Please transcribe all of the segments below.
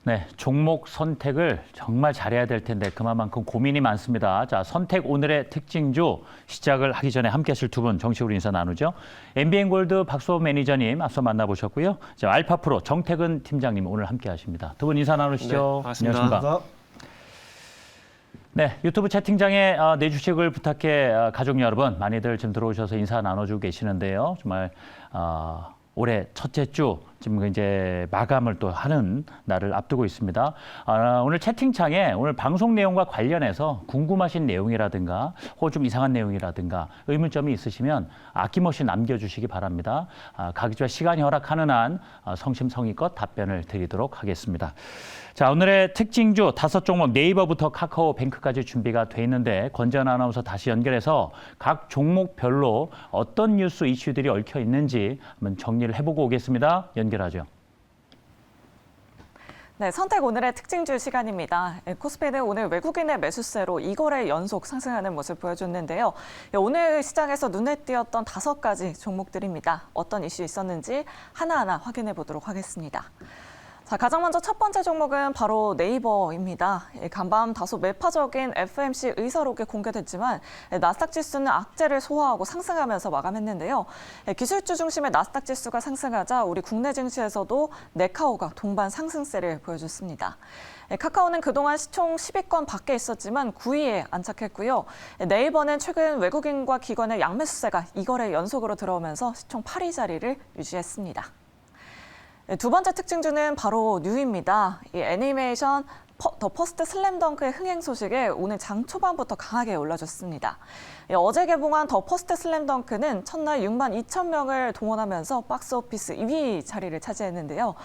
네, 종목 선택을 정말 잘해야 될 텐데 그만큼 고민이 많습니다. 자, 선택 오늘의 특징주 시작을 하기 전에 함께 하실 두 분 정식으로 인사 나누죠. MBN골드 박수범 매니저님 앞서 만나보셨고요. 자, 알파프로 정태근 팀장님 오늘 함께 하십니다. 두 분 인사 나누시죠. 네, 반갑습니다. 안녕하십니까. 네, 유튜브 채팅장에 내 주식을 부탁해 가족 여러분 많이들 지금 들어오셔서 인사 나눠주고 계시는데요. 정말 올해 첫째 주 지금 이제 마감을 또 하는 날을 앞두고 있습니다. 오늘 채팅창에 오늘 방송 내용과 관련해서 궁금하신 내용이라든가 혹은 좀 이상한 내용이라든가 의문점이 있으시면 아낌없이 남겨주시기 바랍니다. 각자 시간이 허락하는 한 성심성의껏 답변을 드리도록 하겠습니다. 자, 오늘의 특징주 5종목 네이버부터 카카오뱅크까지 준비가 돼 있는데 권재현 아나운서 다시 연결해서 각 종목별로 어떤 뉴스 이슈들이 얽혀 있는지 한번 정리를 해보고 오겠습니다. 연결하죠. 네, 선택 오늘의 특징주 시간입니다. 코스피는 오늘 외국인의 매수세로 2거래 연속 상승하는 모습 보여줬는데요. 오늘 시장에서 눈에 띄었던 5가지 종목들입니다. 어떤 이슈 있었는지 하나하나 확인해 보도록 하겠습니다. 자, 가장 먼저 첫 번째 종목은 바로 네이버입니다. 간밤 다소 매파적인 FOMC 의사록이 공개됐지만 나스닥 지수는 악재를 소화하고 상승하면서 마감했는데요. 기술주 중심의 나스닥 지수가 상승하자 우리 국내 증시에서도 네카오가 동반 상승세를 보여줬습니다. 카카오는 그동안 시총 10위권 밖에 있었지만 9위에 안착했고요. 네이버는 최근 외국인과 기관의 양매수세가 2거래 연속으로 들어오면서 시총 8위 자리를 유지했습니다. 두 번째 특징주는 바로 뉴입니다. 이 애니메이션 더 퍼스트 슬램덩크의 흥행 소식에 오늘 장 초반부터 강하게 올라줬습니다. 어제 개봉한 더 퍼스트 슬램덩크는 첫날 6만 2천 명을 동원하면서 박스오피스 2위 자리를 차지했는데요.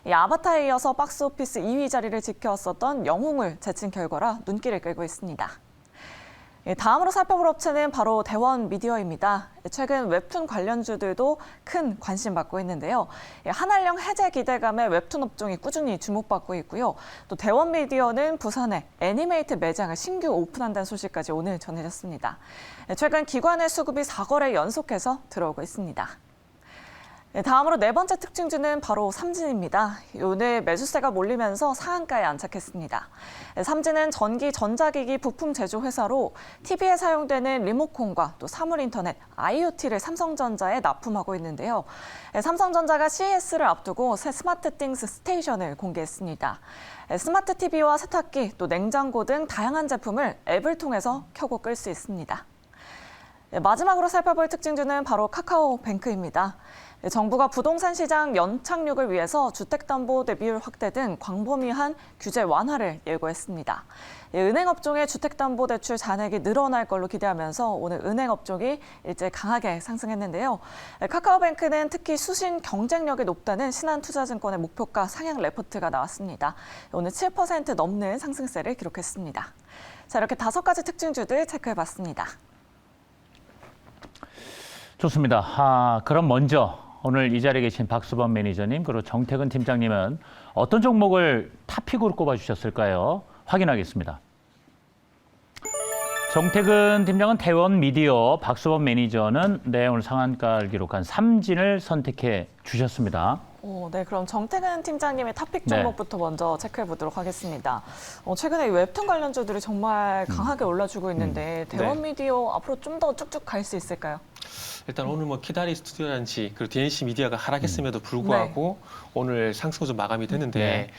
이 아바타에 이어서 박스오피스 2위 자리를 지켜왔었던 영웅을 제친 결과라 눈길을 끌고 있습니다. 다음으로 살펴볼 업체는 바로 대원 미디어입니다. 최근 웹툰 관련주들도 큰 관심 받고 있는데요. 한알령 해제 기대감에 웹툰 업종이 꾸준히 주목받고 있고요. 또 대원 미디어는 부산에 애니메이트 매장을 신규 오픈한다는 소식까지 오늘 전해졌습니다. 최근 기관의 수급이 4거래 연속해서 들어오고 있습니다. 다음으로 네 번째 특징주는 바로 삼진입니다. 오늘 매수세가 몰리면서 상한가에 안착했습니다. 삼진은 전기 전자기기 부품 제조 회사로 TV에 사용되는 리모컨과 또 사물인터넷, IoT를 삼성전자에 납품하고 있는데요. 삼성전자가 CES를 앞두고 새 스마트띵스 스테이션을 공개했습니다. 스마트 TV와 세탁기, 또 냉장고 등 다양한 제품을 앱을 통해서 켜고 끌 수 있습니다. 마지막으로 살펴볼 특징주는 바로 카카오뱅크입니다. 정부가 부동산 시장 연착륙을 위해서 주택담보대 비율 확대 등 광범위한 규제 완화를 예고했습니다. 은행업종의 주택담보대출 잔액이 늘어날 걸로 기대하면서 오늘 은행업종이 일제 강하게 상승했는데요. 카카오뱅크는 특히 수신 경쟁력이 높다는 신한투자증권의 목표가 상향 레포트가 나왔습니다. 오늘 7% 넘는 상승세를 기록했습니다. 자, 이렇게 5가지 특징주들 체크해봤습니다. 좋습니다. 그럼 먼저 오늘 이 자리에 계신 박수범 매니저님 그리고 정태근 팀장님은 어떤 종목을 탑픽으로 꼽아주셨을까요? 확인하겠습니다. 정태근 팀장은 대원 미디어, 박수범 매니저는 오늘 상한가를 기록한 삼진을 선택해 주셨습니다. 네, 그럼 정태근 팀장님의 탑픽 종목부터 먼저 체크해 보도록 하겠습니다. 최근에 웹툰 관련주들이 정말 강하게 올라주고 있는데 대원 미디어 앞으로 좀 더 쭉쭉 갈 수 있을까요? 일단 오늘 뭐 키다리 스튜디오라든지 그리고 DNC 미디어가 하락했음에도 불구하고 오늘 상승으로 마감이 됐는데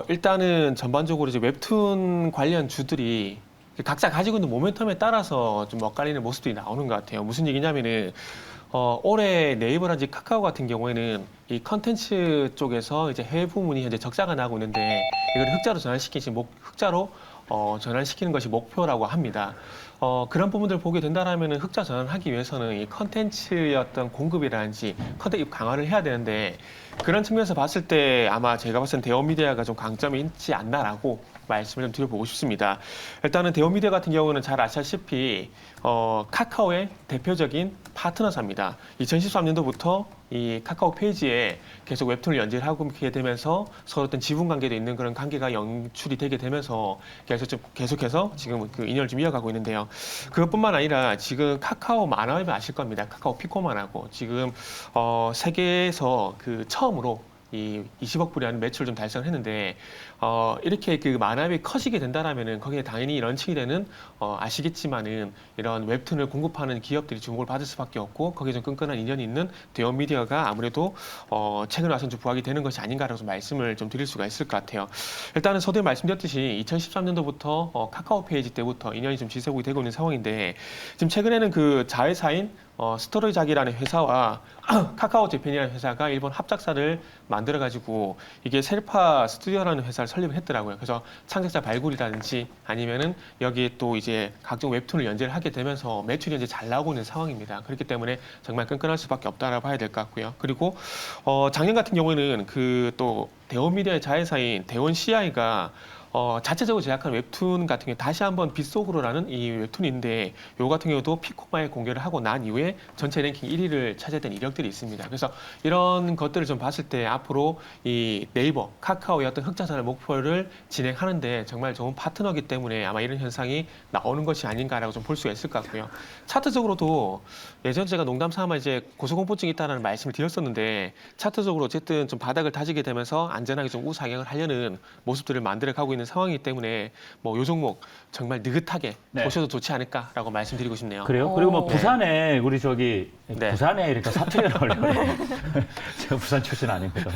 일단은 전반적으로 이제 웹툰 관련 주들이 각자 가지고 있는 모멘텀에 따라서 좀 엇갈리는 모습들이 나오는 것 같아요. 무슨 얘기냐면은 올해 네이버라든지 카카오 같은 경우에는 이 컨텐츠 쪽에서 이제 해외 부문이 현재 적자가 나고 있는데 이걸 흑자로 전환시키는 것이 목표라고 합니다. 그런 부분들을 보게 된다면 흑자 전환하기 위해서는 이 컨텐츠의 어떤 공급이라든지 컨텐츠 강화를 해야 되는데 그런 측면에서 봤을 때 아마 제가 봤을 때 대원미디어가 좀 강점이 있지 않나라고 말씀을 좀 드려보고 싶습니다. 일단은 대원미디어 같은 경우는 잘 아시다시피 카카오의 대표적인 파트너사입니다. 2013년도부터 이 카카오 페이지에 계속 웹툰을 연재하고 있게 되면서 서로 어떤 지분 관계도 있는 그런 관계가 연출이 되게 되면서 계속해서 지금 그 인연을 좀 이어가고 있는데요. 그것뿐만 아니라 지금 카카오 만화웹 아실 겁니다. 카카오 피코만하고 지금 세계에서 그 처음으로 이 20억 불이라는 매출을 좀 달성을 했는데 이렇게 그 만화맵이 커지게 된다라면은 거기에 당연히 런칭이 되는 아시겠지만은 이런 웹툰을 공급하는 기업들이 주목을 받을 수밖에 없고 거기에 좀 끈끈한 인연이 있는 대형 미디어가 아무래도 최근 와서 좀 부각이 되는 것이 아닌가라고 좀 말씀을 좀 드릴 수가 있을 것 같아요. 일단은 서두에 말씀드렸듯이 2013년도부터 카카오 페이지 때부터 인연이 좀 지속이 되고 있는 상황인데 지금 최근에는 그 자회사인 스토리작이라는 회사와 카카오 재팬이라는 회사가 일본 합작사를 만들어가지고 이게 셀파 스튜디오라는 회사를 설립을 했더라고요. 그래서 창작자 발굴이라든지 아니면은 여기에 또 이제 각종 웹툰을 연재를 하게 되면서 매출이 이제 잘 나오고 있는 상황입니다. 그렇기 때문에 정말 끈끈할 수밖에 없다라고 봐야 될 것 같고요. 그리고 작년 같은 경우에는 그 또 대원미디어의 자회사인 대원 CI가 자체적으로 제작한 웹툰 같은 경우 다시 한번 빗속으로라는 이 웹툰인데 요 같은 경우도 피코마에 공개를 하고 난 이후에 전체 랭킹 1위를 차지했던 이력들이 있습니다. 그래서 이런 것들을 좀 봤을 때 앞으로 이 네이버, 카카오의 어떤 흑자전을 목표를 진행하는데 정말 좋은 파트너이기 때문에 아마 이런 현상이 나오는 것이 아닌가라고 좀 볼 수가 있을 것 같고요. 차트적으로도 예전 제가 농담 삼아 이제 고소공포증이 있다는 말씀을 드렸었는데 차트적으로 어쨌든 좀 바닥을 다지게 되면서 안전하게 좀 우상향을 하려는 모습들을 만들어가고 있는 상황이기 때문에 뭐 요 종목 정말 느긋하게 네. 보셔도 좋지 않을까라고 말씀드리고 싶네요. 그래요? 그리고 뭐 오. 부산에 우리 저기 네. 부산에 이렇게 사투리를 하려고 제가 부산 출신 아니거든.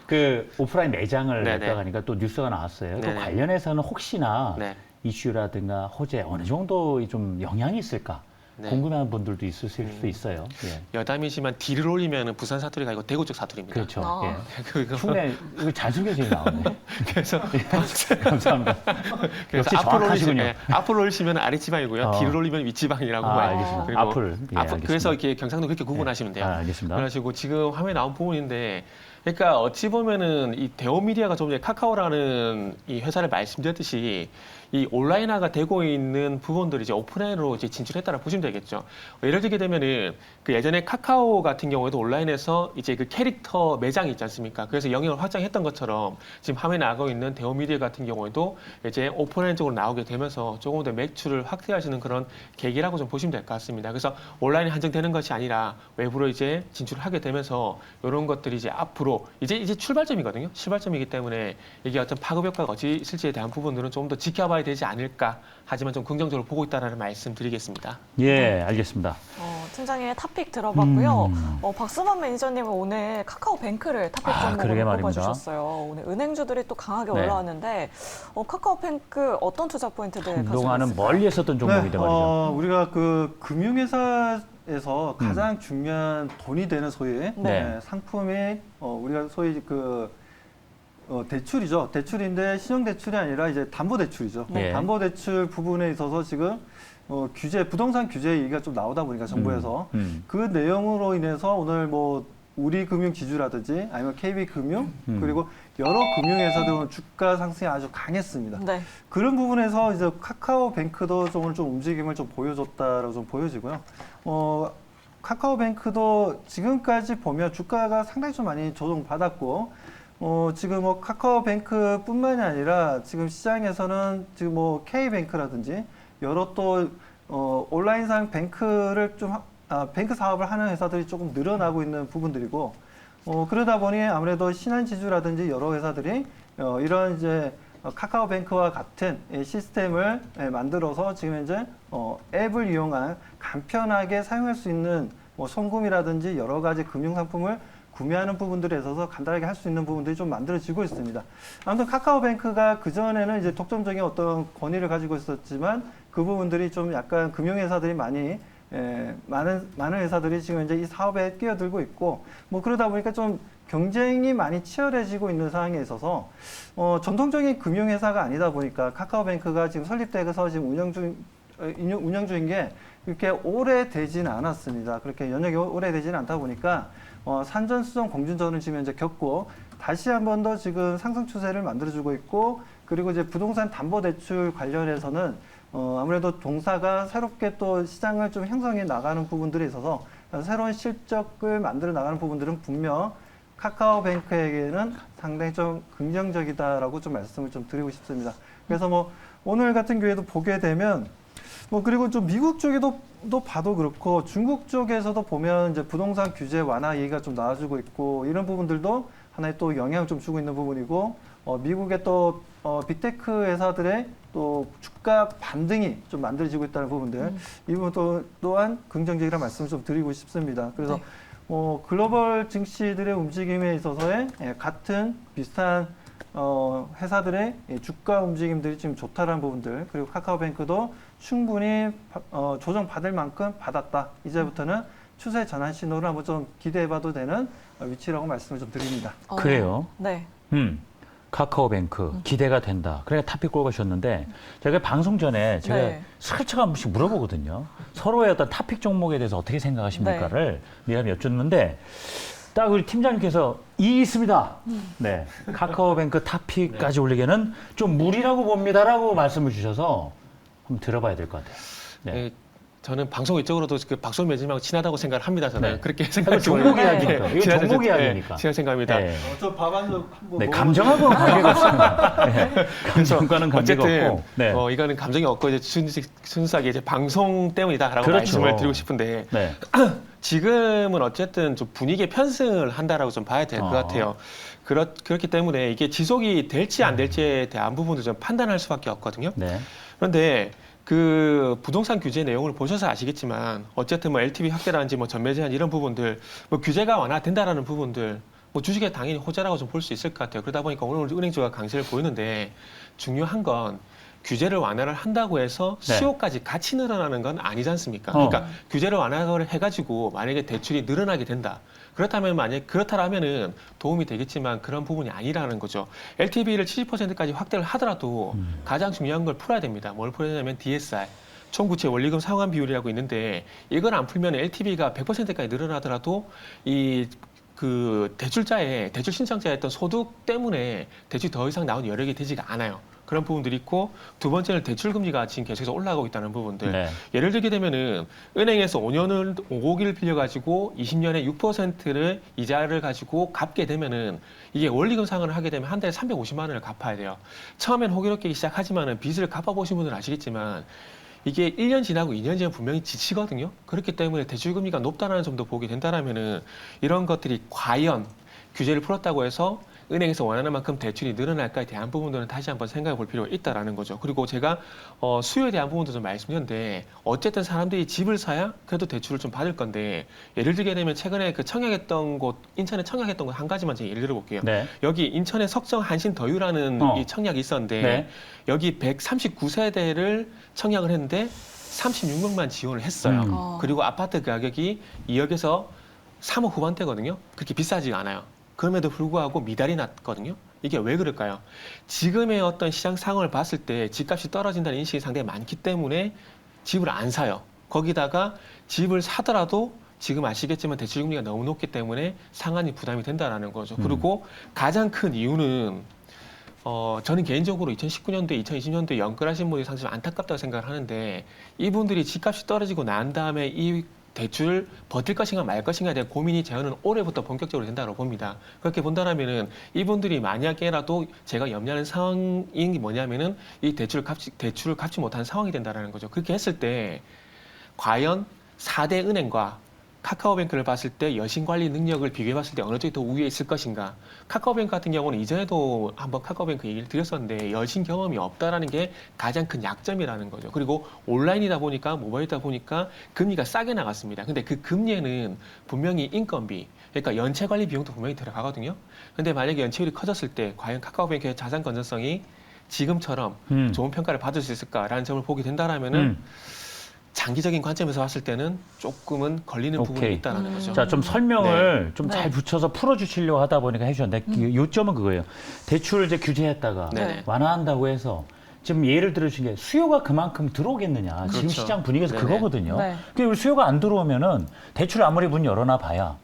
그 오프라인 매장을 네네. 했다가 하니까 또 뉴스가 나왔어요. 또 네네. 관련해서는 혹시나 네. 이슈라든가 호재 어느 정도 좀 영향이 있을까 네. 궁금한 분들도 있을 수도 있어요. 예. 여담이지만 D를 올리면 부산 사투리가 아니고 대구 쪽 사투리입니다. 그렇죠. 아. 예. 그거 흉내 이거 잘 숨겨져 나오네. 그래서 감사합니다. 역시 앞으로 정확하시군요. 앞으로 올리시면 아랫지방이고요. 어. D를 올리면 윗지방이라고 아, 봐요. 알겠습니다. 그리고 앞을 예, 알겠습니다. 그래서 이렇게 경상도 그렇게 구분하시면 돼요. 아, 알겠습니다. 그래가지고 지금 화면에 나온 부분인데, 그러니까 어찌 보면은 이 대원미디어가 좀 전에 카카오라는 이 회사를 말씀드렸듯이 이 온라인화가 되고 있는 부분들이 이제 오프라인으로 이제 진출했다고 보시면 되겠죠. 예를 들게 되면은 그 예전에 카카오 같은 경우에도 온라인에서 이제 그 캐릭터 매장이 있지 않습니까? 그래서 영역을 확장했던 것처럼 지금 화면에 나가고 있는 대원미디어 같은 경우에도 이제 오프라인 쪽으로 나오게 되면서 조금 더 매출을 확대하시는 그런 계기라고 좀 보시면 될 것 같습니다. 그래서 온라인에 한정되는 것이 아니라 외부로 이제 진출을 하게 되면서 이런 것들이 이제 앞으로 이제 출발점이거든요. 출발점이기 때문에 이게 어떤 파급 효과가 어찌 있을지에 대한 부분들은 좀 더 지켜봐야 되지 않을까. 하지만 좀 긍정적으로 보고 있다는 말씀 드리겠습니다. 예, 알겠습니다. 팀장님의 탑픽 들어봤고요. 음. 박수만 매니저님은 오늘 카카오뱅크를 탑픽 그러게 종목으로 말입니다. 뽑아주셨어요. 오늘 은행주들이 또 강하게 네. 올라왔는데 카카오뱅크 어떤 투자 포인트들 가지고 그동안은 있을까요? 멀리 했었던 종목인데 말이죠. 우리가 그 금융회사에서 가장 중요한 돈이 되는 소위 네. 상품이 우리가 소위 대출이죠. 대출인데 신용대출이 아니라 이제 담보대출이죠. 네. 담보대출 부분에 있어서 지금 부동산 규제 얘기가 좀 나오다 보니까 정부에서 그 내용으로 인해서 오늘 뭐 우리금융지주라든지 아니면 KB금융 그리고 여러 금융회사들은 주가 상승이 아주 강했습니다. 네. 그런 부분에서 이제 카카오뱅크도 오늘 좀 움직임을 좀 보여줬다라고 좀 보여지고요. 카카오뱅크도 지금까지 보면 주가가 상당히 좀 많이 조정받았고, 지금 뭐 카카오뱅크뿐만이 아니라 지금 시장에서는 지금 뭐 K뱅크라든지 여러 또 온라인상 뱅크를 뱅크 사업을 하는 회사들이 조금 늘어나고 있는 부분들이고, 그러다 보니 아무래도 신한지주라든지 여러 회사들이 이런 이제 카카오뱅크와 같은 시스템을 만들어서 지금 현재 앱을 이용한 간편하게 사용할 수 있는 뭐 송금이라든지 여러 가지 금융 상품을 구매하는 부분들에 있어서 간단하게 할 수 있는 부분들이 좀 만들어지고 있습니다. 아무튼 카카오뱅크가 그전에는 이제 독점적인 어떤 권위를 가지고 있었지만 그 부분들이 좀 약간 금융회사들이 많은 회사들이 지금 이제 이 사업에 끼어들고 있고, 뭐 그러다 보니까 좀 경쟁이 많이 치열해지고 있는 상황에 있어서 전통적인 금융회사가 아니다 보니까 카카오뱅크가 지금 설립돼서 지금 운영 중인 게 그렇게 오래되지는 않았습니다. 그렇게 연역이 오래되지는 않다 보니까 산전수전 공준전을 지금 현재 겪고 다시 한 번 더 지금 상승 추세를 만들어주고 있고, 그리고 이제 부동산 담보대출 관련해서는 아무래도 동사가 새롭게 또 시장을 좀 형성해 나가는 부분들에 있어서 새로운 실적을 만들어 나가는 부분들은 분명 카카오뱅크에게는 상당히 좀 긍정적이다라고 좀 말씀을 좀 드리고 싶습니다. 그래서 뭐 오늘 같은 경우에도 보게 되면 그리고 좀 미국 쪽에도 봐도 그렇고 중국 쪽에서도 보면 이제 부동산 규제 완화 얘기가 좀 나와주고 있고, 이런 부분들도 하나의 또 영향을 좀 주고 있는 부분이고 미국의 또 빅테크 회사들의 또 주가 반등이 좀 만들어지고 있다는 부분들 이 부분 또한 긍정적이라는 말씀을 좀 드리고 싶습니다. 그래서 글로벌 증시들의 움직임에 있어서의 같은 비슷한 회사들의 주가 움직임들이 지금 좋다라는 부분들 그리고 카카오뱅크도 충분히 조정 받을 만큼 받았다. 이제부터는 추세 전환 신호를 한번 좀 기대해봐도 되는 위치라고 말씀을 좀 드립니다. 그래요? 네. 카카오뱅크 기대가 된다. 그러니까 탑픽 꼽으셨는데 제가 방송 전에 제가 네. 슬쩍 한 번씩 물어보거든요. 서로의 어떤 탑픽 종목에 대해서 어떻게 생각하십니까를 미리 여쭙는데 딱 우리 팀장님께서 이 있습니다. 네, 카카오뱅크 탑픽까지 올리기에는 좀 무리라고 봅니다라고 말씀을 주셔서 한번 들어봐야 될 것 같아요. 네. 네, 저는 방송 이쪽으로도 그 박소민 매니저님하고 친하다고 생각을 합니다. 저는 네. 그렇게 이거 생각하고 종목 이야기니까. 이거 종목 이야기니까. 친한 생각입니다. 네. 저 밥안주 한번 네, 감정하고는 관계가 없습니다. 네, 그래서 감정과는 관계가 어쨌든 없고. 네. 이거는 감정이 없고 이제 순수하게 이제 방송 때문이다라고 그렇죠. 말씀을 드리고 싶은데 네. 지금은 어쨌든 좀 분위기에 편승을 한다라고 좀 봐야 될 것 같아요. 그렇기 때문에 이게 지속이 될지 안 될지에 대한 부분도 좀 판단할 수밖에 없거든요. 네. 그런데 그 부동산 규제 내용을 보셔서 아시겠지만 어쨌든 뭐 LTV 확대라든지 뭐 전매 제한 이런 부분들 뭐 규제가 완화된다라는 부분들 뭐 주식에 당연히 호재라고 좀 볼 수 있을 것 같아요. 그러다 보니까 오늘 은행주가 강세를 보이는데 중요한 건 규제를 완화를 한다고 해서 네. 수요까지 같이 늘어나는 건 아니지 않습니까? 그러니까 규제를 완화를 해가지고 만약에 대출이 늘어나게 된다. 그렇다면 만약 그렇다라면은 도움이 되겠지만 그런 부분이 아니라는 거죠. LTV를 70%까지 확대를 하더라도 가장 중요한 걸 풀어야 됩니다. 뭘 풀어야 되냐면 DSR. 총부채 원리금 상환 비율이라고 있는데 이걸 안 풀면 LTV가 100%까지 늘어나더라도 그 대출 신청자의 어떤 소득 때문에 대출이 더 이상 나온 여력이 되지가 않아요. 그런 부분들이 있고 두 번째는 대출 금리가 지금 계속해서 올라가고 있다는 부분들. 네. 예를 들게 되면은 은행에서 5억을 빌려가지고 20년에 6%를 이자를 가지고 갚게 되면은 이게 원리금 상환을 하게 되면 한 달에 350만 원을 갚아야 돼요. 처음엔 호기롭게 시작하지만은 빚을 갚아보신 분들은 아시겠지만 이게 1년 지나고 2년 지나면 분명히 지치거든요. 그렇기 때문에 대출금리가 높다는 점도 보게 된다라면은 이런 것들이 과연 규제를 풀었다고 해서 은행에서 원하는 만큼 대출이 늘어날까에 대한 부분들은 다시 한번 생각해 볼 필요가 있다라는 거죠. 그리고 제가 수요에 대한 부분도 좀 말씀드렸는데 어쨌든 사람들이 집을 사야 그래도 대출을 좀 받을 건데 예를 들게 되면 최근에 그 청약했던 곳 인천에 청약했던 곳 한 가지만 제가 예를 들어 볼게요. 네. 여기 인천에 석정 한신 더유라는 이 청약이 있었는데 네. 여기 139세대를 청약을 했는데 36명만 지원을 했어요. 그리고 아파트 가격이 2억에서 3억 후반대거든요. 그렇게 비싸지가 않아요. 그럼에도 불구하고 미달이 났거든요. 이게 왜 그럴까요? 지금의 어떤 시장 상황을 봤을 때 집값이 떨어진다는 인식이 상당히 많기 때문에 집을 안 사요. 거기다가 집을 사더라도 지금 아시겠지만 대출금리가 너무 높기 때문에 상한이 부담이 된다라는 거죠. 그리고 가장 큰 이유는 저는 개인적으로 2019년도에 2020년도에 연끌하신 분들이 상당히 안타깝다고 생각을 하는데 이분들이 집값이 떨어지고 난 다음에 이 대출 버틸 것인가 말 것인가에 대한 고민이 저는 올해부터 본격적으로 된다고 봅니다. 그렇게 본다면은 이분들이 만약에라도 제가 염려하는 상황이 뭐냐면은 이 대출을 갚지 못하는 상황이 된다는 거죠. 그렇게 했을 때 과연 4대 은행과 카카오뱅크를 봤을 때 여신관리 능력을 비교해봤을 때 어느 쪽이 더 우위에 있을 것인가. 카카오뱅크 같은 경우는 이전에도 한번 카카오뱅크 얘기를 드렸었는데 여신 경험이 없다라는 게 가장 큰 약점이라는 거죠. 그리고 온라인이다 보니까 모바일이다 보니까 금리가 싸게 나갔습니다. 근데 그 금리에는 분명히 인건비, 그러니까 연체 관리 비용도 분명히 들어가거든요. 근데 만약에 연체율이 커졌을 때 과연 카카오뱅크의 자산 건전성이 지금처럼 좋은 평가를 받을 수 있을까라는 점을 보게 된다라면은 장기적인 관점에서 봤을 때는 조금은 걸리는 부분이 있다는 거죠. 자, 좀 설명을 좀 네. 잘 붙여서 풀어주시려고 하다 보니까 해주셨는데 요점은 그거예요. 대출을 이제 규제했다가 네네. 완화한다고 해서 지금 예를 들어주신 게 수요가 그만큼 들어오겠느냐. 지금 그렇죠. 시장 분위기에서 네네. 그거거든요. 네. 그 수요가 안 들어오면은 대출 아무리 문 열어놔 봐야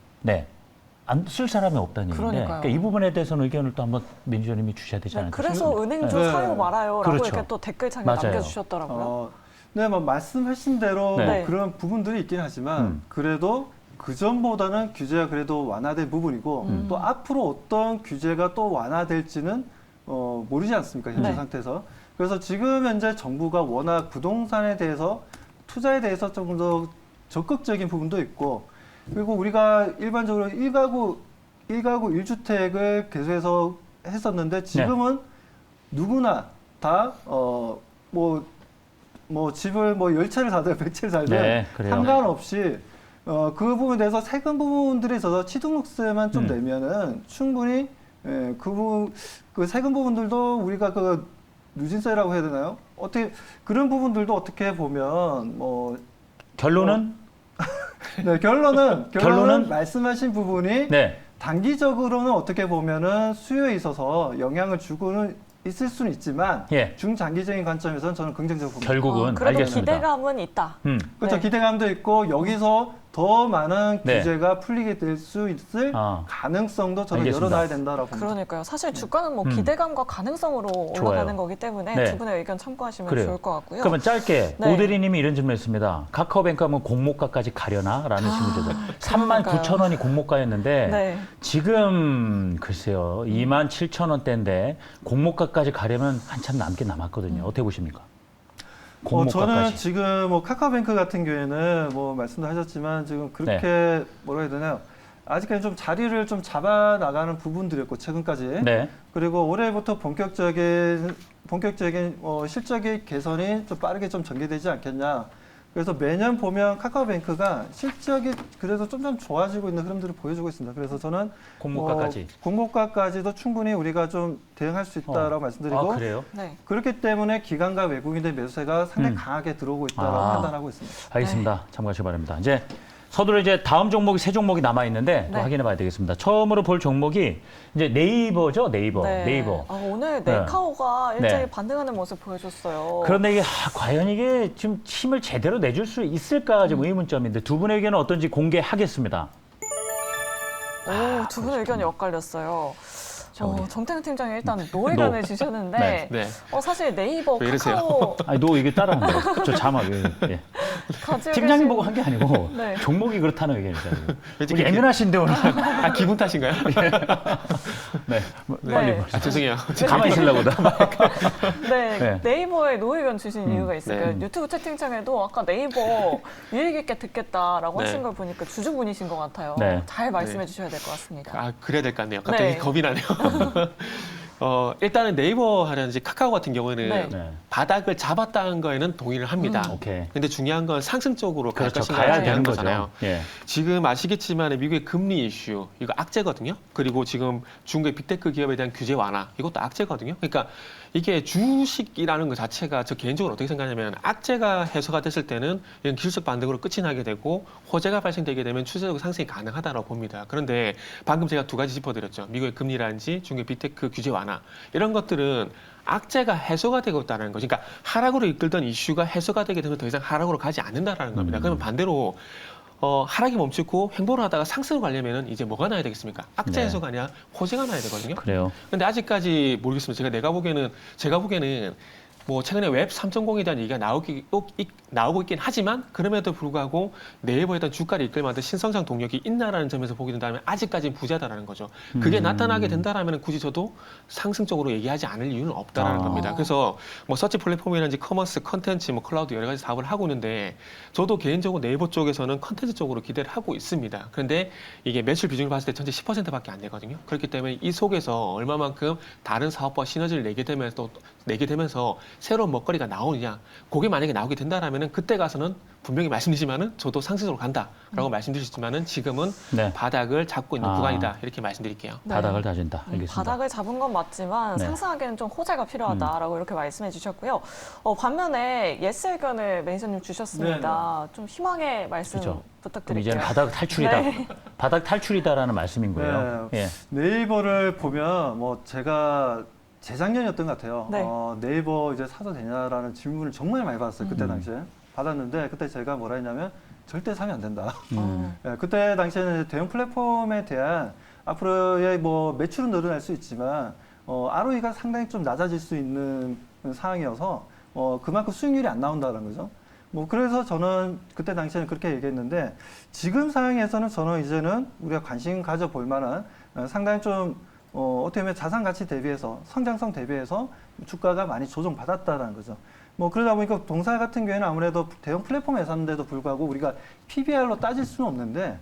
안 쓸 사람이 없다는 얘기인데 그러니까요. 그러니까 이 부분에 대해서는 의견을 또 한번 매니저님이 주셔야 되지 네, 않을까 그래서 싶어요. 은행주 네. 사요 말아요라고 그렇죠. 이렇게 또 댓글창에 맞아요. 남겨주셨더라고요. 네, 뭐 말씀하신 대로 네. 그런 부분들이 있긴 하지만 그래도 그 전보다는 규제가 그래도 완화된 부분이고 또 앞으로 어떤 규제가 또 완화될지는 모르지 않습니까? 현재 네. 상태에서. 그래서 지금 현재 정부가 워낙 부동산에 대해서 투자에 대해서 조금 더 적극적인 부분도 있고 그리고 우리가 일반적으로 1가구 1가구 1주택을 계속해서 했었는데 지금은 누구나 다 집을 10채를 사든 100채를 살든 네, 그래요. 상관없이 그 부분에 대해서 세금 부분들에 있어서 취득세만 좀 내면은 충분히 그 세금 부분들도 우리가 그 누진세라고 해야 되나요? 어떻게 그런 부분들도 어떻게 보면 결론은 네, 결론은 결론은? 말씀하신 부분이 네. 단기적으로는 어떻게 보면은 수요에 있어서 영향을 주고는 있을 수는 있지만 예. 중장기적인 관점에서는 저는 긍정적으로 봅니다. 결국은 그래도 알겠습니다. 기대감은 있다. 그렇죠. 네. 기대감도 있고 여기서 더 많은 네. 규제가 풀리게 될 수 있을 알겠습니다. 가능성도 저는 열어놔야 된다라고 봅니다. 그러니까요. 사실 주가는 뭐 기대감과 가능성으로 올라가는 좋아요. 거기 때문에 네. 두 분의 의견 참고하시면 그래요. 좋을 것 같고요. 그러면 짧게 네. 오대리님이 이런 질문했습니다. 카카오뱅크 하면 공모가까지 가려나?라는 질문 주세요. 39,000원이 공모가였는데 네. 지금 글쎄요 27,000원대인데 공모가까지 가려면 한참 남긴 남았거든요. 어떻게 보십니까? 저는 공모가까지. 지금 카카오뱅크 같은 경우에는 말씀도 하셨지만 지금 그렇게 뭐라 해야 되나요? 아직까지 좀 자리를 좀 잡아 나가는 부분들이었고 최근까지. 네. 그리고 올해부터 본격적인 실적의 개선이 좀 빠르게 좀 전개되지 않겠냐. 그래서 매년 보면 카카오뱅크가 실적이 그래도 좀 좋아지고 있는 흐름들을 보여주고 있습니다. 그래서 저는 공모가까지. 공모가까지도 충분히 우리가 좀 대응할 수 있다라고 말씀드리고 아, 그래요? 네. 그렇기 때문에 기관과 외국인의 매수세가 상당히 강하게 들어오고 있다고 판단하고 있습니다. 알겠습니다. 참고하시기 바랍니다. 이제 서두로 이제 다음 종목이 세 종목이 남아 있는데 또 네. 확인해 봐야 되겠습니다. 처음으로 볼 종목이 이제 네이버죠, 네이버. 네. 네이버. 오늘 네. 네카오가 일제히 네. 반등하는 모습 보여줬어요. 그런데 이게 과연 이게 좀 힘을 제대로 내줄 수 있을까 좀 의문점인데 두 분의 의견은 어떤지 공개하겠습니다. 두 분의 의견이 엇갈렸어요. 자, 우리. 정태근 팀장이 일단 노 의견을 주셨는데 네. 사실 네이버 왜 이러세요? 카카오 아니 너 이게 따라한 거예요. 저 자막. 예. 가지고 팀장님 계신- 보고 한 게 아니고 네. 종목이 그렇다는 의견이잖아요. 왠지 우리 이렇게- 예민하신데 오늘. 기분 탓인가요? 네. 네. 빨리 네. 죄송해요. 가만히 있으려고 다. 네, 네. 네이버에 노 의견 주신 이유가 있어요. 네. 유튜브 채팅창에도 아까 네이버 유익 있게 듣겠다라고 네. 하신 걸 보니까 주주분이신 것 같아요. 네. 잘 말씀해 주셔야 될 것 같습니다. 그래야 될 것 같네요. 갑자기 네. 겁이 나네요. 일단은 네이버 하든지 카카오 같은 경우에는 네. 네. 바닥을 잡았다는 거에는 동의를 합니다. 오케이. 근데 중요한 건 상승 쪽으로 갈 그렇죠. 것인가 가야 하는 되는 거잖아요. 거죠. 예. 지금 아시겠지만 미국의 금리 이슈 이거 악재거든요. 그리고 지금 중국의 빅테크 기업에 대한 규제 완화 이것도 악재거든요. 그러니까 이게 주식이라는 것 자체가 저 개인적으로 어떻게 생각하냐면 악재가 해소가 됐을 때는 이런 기술적 반등으로 끝이 나게 되고 호재가 발생되게 되면 추세적 상승이 가능하다고 봅니다. 그런데 방금 제가 두 가지 짚어드렸죠. 미국의 금리라든지 중국의 빅테크 규제 완화 이런 것들은 악재가 해소가 되고 있다는 거죠. 그러니까 하락으로 이끌던 이슈가 해소가 되게 되면 더 이상 하락으로 가지 않는다라는 겁니다. 그러면 반대로 하락이 멈추고 횡보를 하다가 상승을 가려면은 이제 뭐가 나야 되겠습니까? 악재 네. 해소가 아니라 호재가 나야 되거든요. 그래요. 근데 아직까지 모르겠습니다. 제가 보기에는 뭐 최근에 웹 3.0에 대한 얘기가 나오고 있긴 하지만 그럼에도 불구하고 네이버에 대한 주가를 이끌 만한 신성장 동력이 있나라는 점에서 보게 된다면 아직까지는 부재하다라는 거죠. 그게 나타나게 된다라면 굳이 저도 상승적으로 얘기하지 않을 이유는 없다라는 겁니다. 그래서 뭐 서치 플랫폼이라든지 커머스, 컨텐츠, 뭐 클라우드 여러 가지 사업을 하고 있는데 저도 개인적으로 네이버 쪽에서는 컨텐츠 쪽으로 기대를 하고 있습니다. 그런데 이게 매출 비중을 봤을 때 전체 10%밖에 안 되거든요. 그렇기 때문에 이 속에서 얼마만큼 다른 사업과 시너지를 내게 되면서 새로운 먹거리가 나오느냐, 그게 만약에 나오게 된다라면은 그때 가서는 분명히 말씀드리지만은 저도 상승으로 간다라고 말씀드리지만은 지금은 네. 바닥을 잡고 있는 구간이다 이렇게 말씀드릴게요. 네. 바닥을 다진다. 알겠습니다. 바닥을 잡은 건 맞지만 네. 상승하기에는 좀 호재가 필요하다라고 이렇게 말씀해 주셨고요. 반면에 예스 의견을 매니저님 주셨습니다. 좀 희망의 말씀 그렇죠. 그럼 부탁드릴게요. 이제는 바닥 탈출이다. 네. 바닥 탈출이다라는 말씀인 거예요. 예. 네이버를 보면 제가 재작년이었던 것 같아요. 네. 네이버 이제 사도 되냐라는 질문을 정말 많이 받았어요. 그때 당시에 받았는데 그때 제가 뭐라 했냐면 절대 사면 안 된다. 예, 그때 당시에는 대형 플랫폼에 대한 앞으로의 매출은 늘어날 수 있지만 ROE가 상당히 좀 낮아질 수 있는 상황이어서 그만큼 수익률이 안 나온다는 거죠. 그래서 저는 그때 당시에는 그렇게 얘기했는데 지금 상황에서는 저는 이제는 우리가 관심 가져볼 만한 상당히 좀 어떻게 보면 자산 가치 대비해서 성장성 대비해서 주가가 많이 조정받았다는 거죠. 그러다 보니까 동사 같은 경우에는 아무래도 대형 플랫폼 회사인데도 불구하고 우리가 PBR로 따질 수는 없는데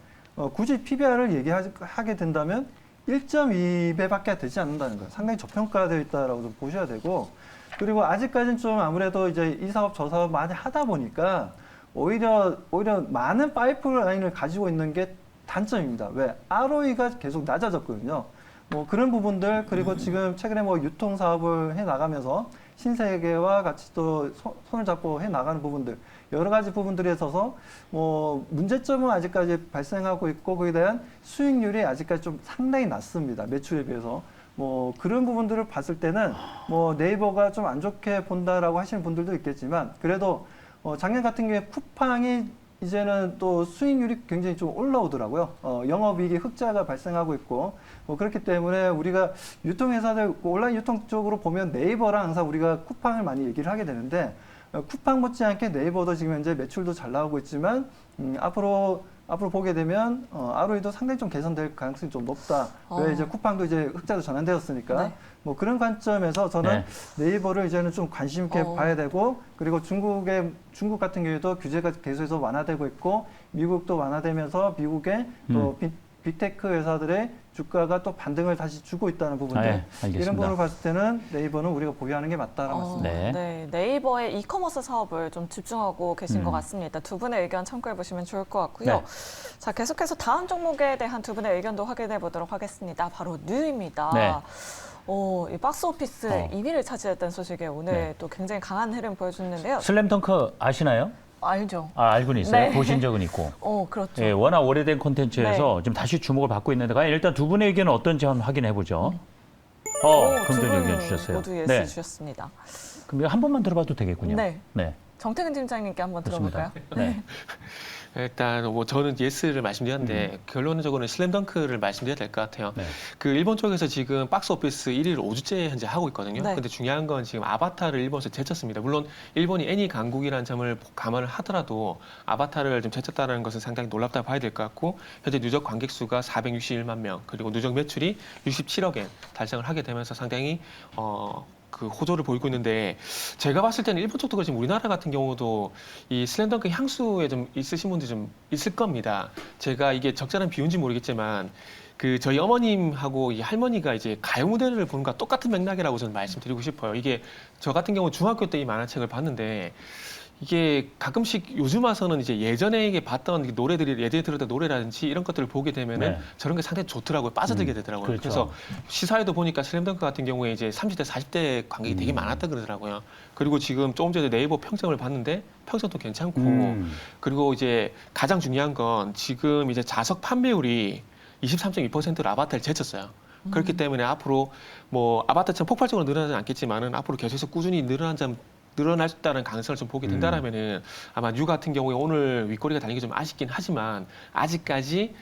굳이 PBR을 얘기하게 된다면 1.2배밖에 되지 않는다는 거예요. 상당히 저평가되어 있다라고 좀 보셔야 되고, 그리고 아직까지는 좀 아무래도 이제 이 사업 저 사업 많이 하다 보니까 오히려 많은 파이프라인을 가지고 있는 게 단점입니다. 왜? ROE가 계속 낮아졌거든요. 뭐 그런 부분들, 그리고 지금 최근에 뭐 유통 사업을 해 나가면서 신세계와 같이 또 손을 잡고 해 나가는 부분들, 여러 가지 부분들에 있어서 뭐 문제점은 아직까지 발생하고 있고, 거기에 대한 수익률이 아직까지 좀 상당히 낮습니다. 매출에 비해서. 뭐 그런 부분들을 봤을 때는 뭐 네이버가 좀 안 좋게 본다라고 하시는 분들도 있겠지만, 그래도 작년 같은 경우에 쿠팡이 이제는 또 수익률이 굉장히 좀 올라오더라고요. 영업이익이 흑자가 발생하고 있고, 뭐 그렇기 때문에 우리가 유통회사들, 온라인 유통 쪽으로 보면 네이버랑 항상 우리가 쿠팡을 많이 얘기를 하게 되는데, 쿠팡 못지않게 네이버도 지금 현재 매출도 잘 나오고 있지만, 앞으로 보게 되면 ROE도 상당히 좀 개선될 가능성이 좀 높다. 왜 이제 쿠팡도 이제 흑자로 전환되었으니까. 네. 뭐 그런 관점에서 저는 네이버를 이제는 좀 관심 있게 봐야 되고, 그리고 중국 같은 경우에도 규제가 계속해서 완화되고 있고, 미국도 완화되면서 미국의 또 빅테크 회사들의 주가가 또 반등을 다시 주고 있다는 부분들, 이런 부분을 봤을 때는 네이버는 우리가 보유하는 게 맞다라고 말씀드립니다. 네, 네이버의 이커머스 사업을 좀 집중하고 계신 것 같습니다. 두 분의 의견 참고해 보시면 좋을 것 같고요. 자, 계속해서 다음 종목에 대한 두 분의 의견도 확인해 보도록 하겠습니다. 바로 뉴입니다. 이 박스오피스 2위를 차지했다는 소식에 오늘 또 굉장히 강한 흐름 보여줬는데요. 슬램덩크 아시나요? 알죠. 알고는 있어요. 네. 보신 적은 있고. 그렇죠. 예, 워낙 오래된 콘텐츠에서 지금 다시 주목을 받고 있는데, 과연 일단 두 분의 의견은 어떤지 한번 확인해 보죠. 긍정적 의견 주셨어요. 모두 예스 주셨습니다. 그럼 이거 한 번만 들어봐도 되겠군요. 네. 정태근 팀장님께 한번 들어볼까요? 네. 일단 뭐 저는 예스를 말씀드렸는데 결론적으로는 슬램덩크를 말씀드려야 될 것 같아요. 네. 그 일본 쪽에서 지금 박스오피스 1위를 5주째 현재 하고 있거든요. 네. 근데 중요한 건 지금 아바타를 일본에서 제쳤습니다. 물론 일본이 애니 강국이라는 점을 감안을 하더라도 아바타를 좀 제쳤다는 것은 상당히 놀랍다 봐야 될 것 같고, 현재 누적 관객 수가 461만 명, 그리고 누적 매출이 67억엔 달성을 하게 되면서 상당히 그 호조를 보이고 있는데, 제가 봤을 때는 일본 쪽도 그렇지만 우리나라 같은 경우도 이 슬램덩크 향수에 좀 있으신 분들이 좀 있을 겁니다. 제가 이게 적절한 비유인지 모르겠지만, 그 저희 어머님하고 이 할머니가 이제 가요 무대를 보는 것과 똑같은 맥락이라고 저는 말씀드리고 싶어요. 이게 저 같은 경우 중학교 때 이 만화책을 봤는데, 이게 가끔씩 요즘 와서는 이제 예전에 이게 봤던 노래들이, 예전에 들었던 노래라든지 이런 것들을 보게 되면은 저런 게 상당히 좋더라고요. 빠져들게 되더라고요. 그렇죠. 그래서 시사회도 보니까 슬램덩크 같은 경우에 이제 30대, 40대 관객이 되게 많았다 그러더라고요. 그리고 지금 조금 전에 네이버 평점을 봤는데 평점도 괜찮고, 그리고 이제 가장 중요한 건 지금 이제 자석 판매율이 23.2%로 아바타를 제쳤어요. 그렇기 때문에 앞으로 뭐 아바타처럼 폭발적으로 늘어나지 않겠지만은 앞으로 계속해서 꾸준히 늘어날 수 있다는 가능성을 좀 보게 된다라면은 아마 뉴 같은 경우에 오늘 윗꼬리가 달리기 좀 아쉽긴 하지만, 아직까지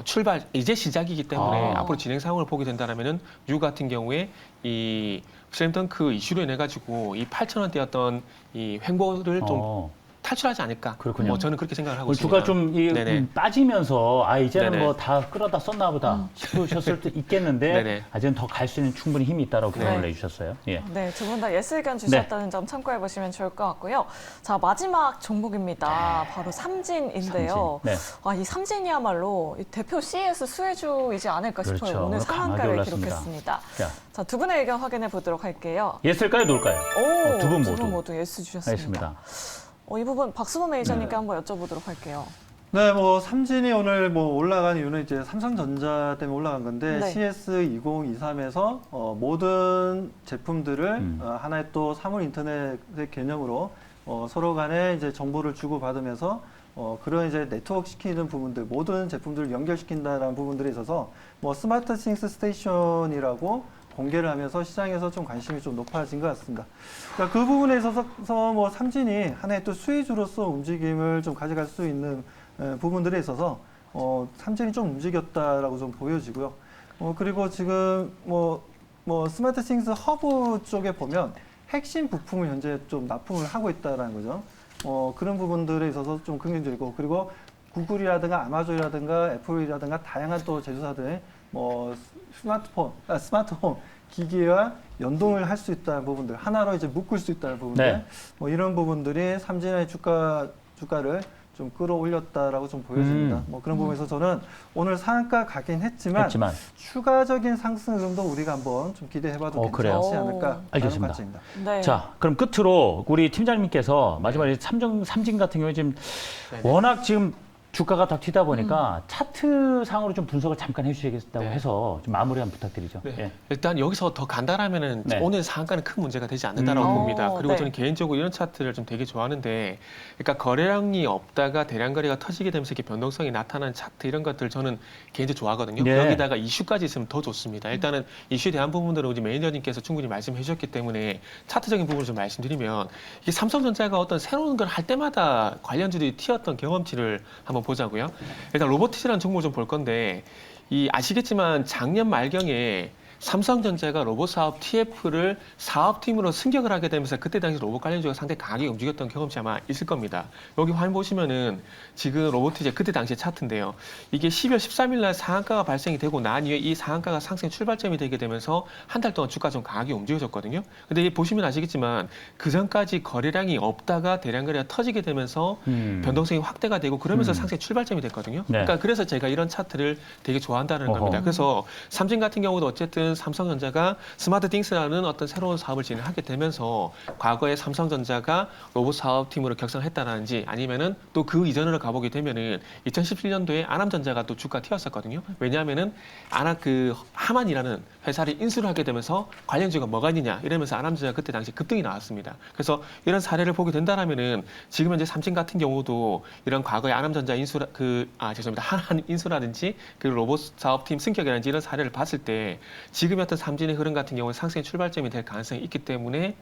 출발 이제 시작이기 때문에 앞으로 진행 상황을 보게 된다라면은 뉴 같은 경우에 이 슬램덩크 이슈로 인해 가지고 이 8,000원대였던 이 횡보를 좀 탈출하지 않을까. 그렇군요. 뭐 저는 그렇게 생각을 하고 있습니다. 주가 좀 빠지면서 이제는 네네. 뭐 다 끌어다 썼나 보다 싶으셨을 수 있겠는데 네네. 아직은 더 갈 수 있는 충분히 힘이 있다라고 결론을 내주셨어요. 예. 네, 두 분 다 예스 의견 주셨다는 점 참고해 보시면 좋을 것 같고요. 자, 마지막 종목입니다. 바로 삼진인데요. 삼진. 이 삼진이야말로 이 대표 CES 수혜주이지 않을까 싶어요. 그렇죠. 오늘 오늘 강하게 상한가를 올랐습니다. 기록했습니다. 자, 자, 두 분의 의견 확인해 보도록 할게요. 예스일까요, 노일까요? 두 분 모두. 예스 주셨습니다. 알겠습니다. 이 부분 박수범 매니저님께 한번 여쭤보도록 할게요. 네, 뭐 삼진이 오늘 뭐 올라간 이유는 이제 삼성전자 때문에 올라간 건데, CS 2023에서 모든 제품들을 하나의 또 사물 인터넷의 개념으로 서로 간에 이제 정보를 주고 받으면서 그런 이제 네트워크 시키는 부분들, 모든 제품들을 연결시킨다라는 부분들에 있어서 뭐 스마트 싱스 스테이션이라고 공개를 하면서 시장에서 좀 관심이 좀 높아진 것 같습니다. 그러니까 그 부분에 있어서 뭐 삼진이 하나의 또 수혜주로서 움직임을 좀 가져갈 수 있는 부분들에 있어서 삼진이 좀 움직였다라고 좀 보여지고요. 그리고 지금 뭐 스마트 싱스 허브 쪽에 보면 핵심 부품을 현재 좀 납품을 하고 있다라는 거죠. 그런 부분들에 있어서 좀 긍정적이고, 그리고 구글이라든가 아마존이라든가 애플이라든가 다양한 또 제조사들의 뭐 스마트홈 기기와 연동을 할 수 있다는 부분들, 하나로 이제 묶을 수 있다는 부분들, 뭐 이런 부분들이 삼진의 주가를 좀 끌어올렸다라고 좀 보여집니다. 뭐 그런 부분에서 저는 오늘 상한가 가긴 했지만 추가적인 상승 흐름도 우리가 한번 좀 기대해봐도 괜찮지 않을까 알겠습니다. 가치입니다. 네. 자, 그럼 끝으로 우리 팀장님께서 마지막에 삼진 같은 경우에 지금 워낙 지금 주가가 딱 튀다 보니까 차트 상으로 좀 분석을 잠깐 해주시겠다고 해서 좀 마무리 한번 부탁드리죠. 네. 예. 일단 여기서 더 간다라면은 오늘 상한가는 큰 문제가 되지 않는다라고 봅니다. 그리고 저는 개인적으로 이런 차트를 좀 되게 좋아하는데, 그러니까 거래량이 없다가 대량 거래가 터지게 되면서 이렇게 변동성이 나타나는 차트 이런 것들 저는 개인적으로 좋아하거든요. 여기다가 이슈까지 있으면 더 좋습니다. 일단은 이슈에 대한 부분들은 우리 매니저님께서 충분히 말씀해 주셨기 때문에 차트적인 부분을 좀 말씀드리면, 이게 삼성전자가 어떤 새로운 걸 할 때마다 관련주들이 튀었던 경험치를 한번 보자고요. 일단 로보티즈라는 종목을 좀 볼 건데, 아시겠지만 작년 말경에 삼성전자가 로봇 사업 TF를 사업팀으로 승격을 하게 되면서 그때 당시 로봇 관련주가 상당히 강하게 움직였던 경험치 아마 있을 겁니다. 여기 화면 보시면은 지금 로보티즈 그때 당시의 차트인데요. 이게 12월 13일 날 상한가가 발생이 되고 난 이후에 이 상한가가 상승 출발점이 되게 되면서 한 달 동안 주가 좀 강하게 움직여졌거든요. 근데 이 보시면 아시겠지만 그 전까지 거래량이 없다가 대량 거래가 터지게 되면서 변동성이 확대가 되고 그러면서 상승 출발점이 됐거든요. 그러니까 그래서 제가 이런 차트를 되게 좋아한다는 겁니다. 그래서 삼진 같은 경우도 어쨌든 삼성전자가 스마트 띵스라는 어떤 새로운 사업을 진행하게 되면서 과거에 삼성전자가 로봇 사업팀으로 격상했다라는지 아니면은 또 그 이전으로 가보게 되면은 2017년도에 아남전자가 또 주가 튀었었거든요. 왜냐하면은 하만이라는 회사를 인수를 하게 되면서 관련주가 뭐가 있느냐 이러면서 아남전자가 그때 당시 급등이 나왔습니다. 그래서 이런 사례를 보게 된다라면은 지금 현재 삼진 같은 경우도 이런 과거에 아남전자 하한 인수라든지 그 로봇 사업팀 승격이라든지 이런 사례를 봤을 때 지금의 어떤 삼진의 흐름 같은 경우는 상승의 출발점이 될 가능성이 있기 때문에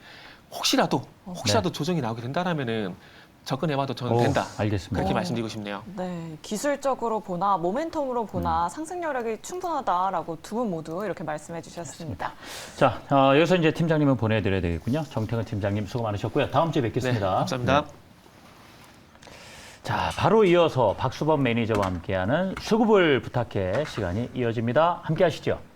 혹시라도 조정이 나오게 된다라면은 접근해봐도 저는 된다. 알겠습니다. 그렇게 말씀드리고 싶네요. 네, 기술적으로 보나 모멘텀으로 보나 상승 여력이 충분하다라고 두 분 모두 이렇게 말씀해 주셨습니다. 자, 여기서 이제 팀장님은 보내드려야 되겠군요. 정태근 팀장님 수고 많으셨고요. 다음 주에 뵙겠습니다. 네, 감사합니다. 자, 바로 이어서 박수범 매니저와 함께하는 수급을 부탁해 시간이 이어집니다. 함께 하시죠.